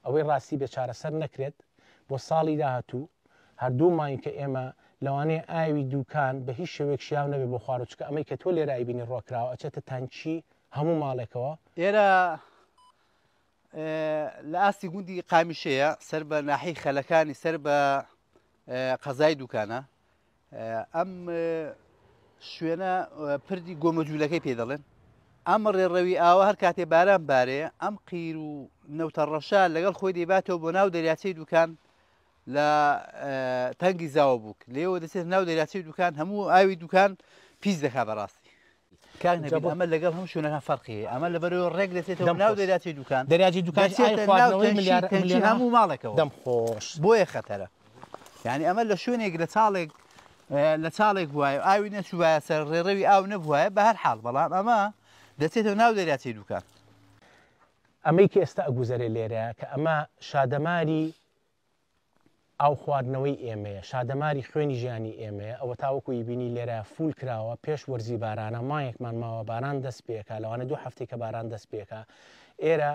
ئەوەی ڕاستی بێ چارەسەر نەکرێت بۆ ساڵی داهاتوو هەردوومان کە ئێمە لەوانەیە ئاوی دووکان بە هیچ شێوەیەک شیاو نەبێ بۆ خواروچکە ئەمەی کە تۆ لێرە ئایبینی ڕۆکراوە ئەچێتە تانچی هەموو ماڵێکەوە. ئێرە لە ئاستی گوندی قامیشەیە سەر بە ناحی خەلەکانی سەر بە قەزای دوکانە ئەم شوێنە پردی گۆمەجوولەکەی پێ دەڵێن ئەم ڕێڕەوی ئاوە هەر کاتێ باران بارەیە ئەم قیر و نەوتە ڕەشە لەگەڵ خۆی دەیباتەوە بۆ ناو دەریاچەی دوکان لە تەنگی زاوە بووک لێەوە دەچێت ناو دەریاچەی دوکان هەموو ئاوی دوکان پیس دەکا بەڕاستی ئەمە لەگەڵ هەموو شوێنەکان فەرقی ئەمە لەبەرەوە ڕێک دەچێتەوە ناو دەریاچەی دوکان دەریاچی دوکان هەموو ماڵێکەوە دەم خۆش بۆیە خەتەرە یعنی ئەمە لە شوێنێک لە چاڵێک وایە ئاوی نەچوایە سەر ڕێڕەوی ئاو نەبووایە بە هەر حاڵ بەڵام ئەمە دەچێتەوە ناو دەریاچەی دوکان. ئەمەی کە ئێستا ئەگوزەرێ لێرەیە کە ئەمە شادەماری ئاو خواردنەوەی ئێمەیە شادەماری خوێنی ژیانی ئێمەیە ئەوە تاوەکوی بینی لێرە فول کراوە پێش وەرزی بارانە مایەکمان ماوە باران دەست پێکە لەوانە 2 هەفتەی کە باران دەست پێکە ئێرە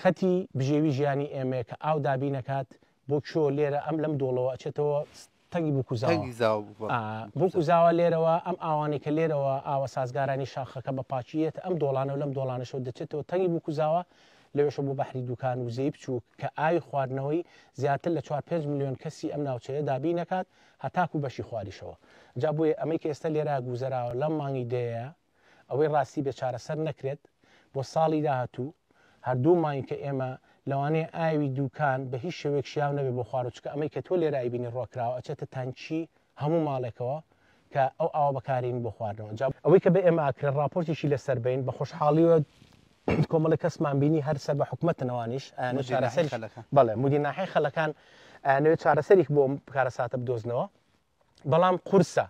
خەتی بژێوی ژیانی ئێمەیە کە ئاو دابی نەکات بۆ چۆ لێرە ئەم لەم دۆڵەوە ئەچێتەوە تەنگی بووکوزاوە لێرەوە ئەم ئاوانی کە لێرەوە ئاوە سازگارانی شاخەکە بە پاچیت ئەم دۆڵانە و لەم دۆڵانەشەوە دەچێتەوە تەنگی بووکوزاوە لەوێشە بۆ بەحری دوکان و زەی بچوو کە ئاوی خواردنەوەی زیاتر لە 4-5 میلیۆن کەسی ئەم ناوچەیە دابی نەکات هەتاکو بەشی خواریشەوە جا بۆیە ئەمەی کە ئێستا لێرە گوزەراوە لەم مانگی دەیە ئەوەی ڕاستی بێ چارەسەر نەکرێت بۆ ساڵی داهاتوو هەردوومان کە ئێمە لەوانەیە ئاوی دووکان بە هیچ شێوەیەک شیاو نەبێ بۆ خواروچکە ئەمەی کە تۆ لێرە ئایبینی ڕۆکراوە ئەچێتە تانچی هەموو ماڵێکەوە کە ئەو ئاوە بەکارین بۆ خواردنەوە ئەوەی کە بە ئێمە ئاکرێت راپۆرتێکی لەسەر بین بە خۆشحاڵیوە کۆمەڵی کەسمان بینی هەر سەر بە حکومەتەوەوانیش بەڵێ مودی ناحی خەلەکان ئەوێت چارەسەرێک بۆ کارەساتە بدۆزنەوە بەڵام قورسە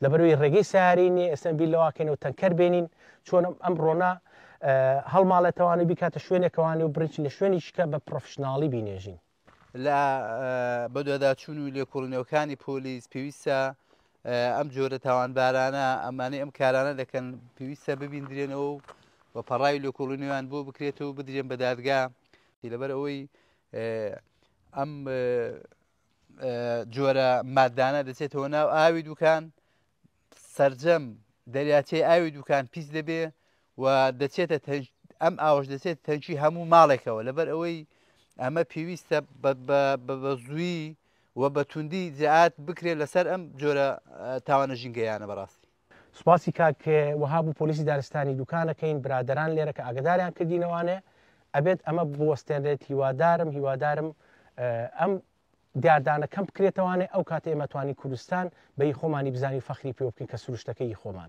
لەبەروی ڕێگەی سیارینی ئێستا بیر لەواکەینەوە تەنکەر بێنین چۆن ئەم ڕۆنا هەڵماڵێتەوانی بیکاتە شوێنێکەوانی و برنج لە شوێنیشکە بە پرۆفشناڵی بینێژین لە بەدواداچوون و لێکۆڵینەوەکانی پۆلیس پێویستە ئەم جۆرە تاوانبارانە ئەمانەی ئەم کارانە دەکەن پێویستە ببیندرێنەوە و بە پەڕای لێکۆڵینەوەیان بۆ بکرێتەوە بدرێن بە دادگا لەبەر ئەوەی ئەم جۆرە مادانە دەچێتەوە ناو ئاوی دوکان سەرجەم دەریاچەی ئاوی دوکان پیس دەبێ و دەچێتە ئەم ئاوەش دەچێت تەنچی هەموو ماڵێکەوە لەبەر ئەوەی ئەمە پێویستە بە زووی و بە توندی جەعات بکرێت لەسەر ئەم جۆرە تاوانە ژینگەیانە بەڕاستی. سوپاسی کاکێ وەها بوو پۆلیسی دارستانی دوکانەکەین برادران لێرە کە ئاگداریان کردینەوانێ ئەبێت ئەمە بوەستێنرێت هیوادارم ئەم دیاردانە کەم بکرێتەوانێ ئەو کاتێ ئێمەتوانی کوردستان بەی خۆمانی بزانی فەخری پێ بکەین کە سروشتەکەی خۆمان.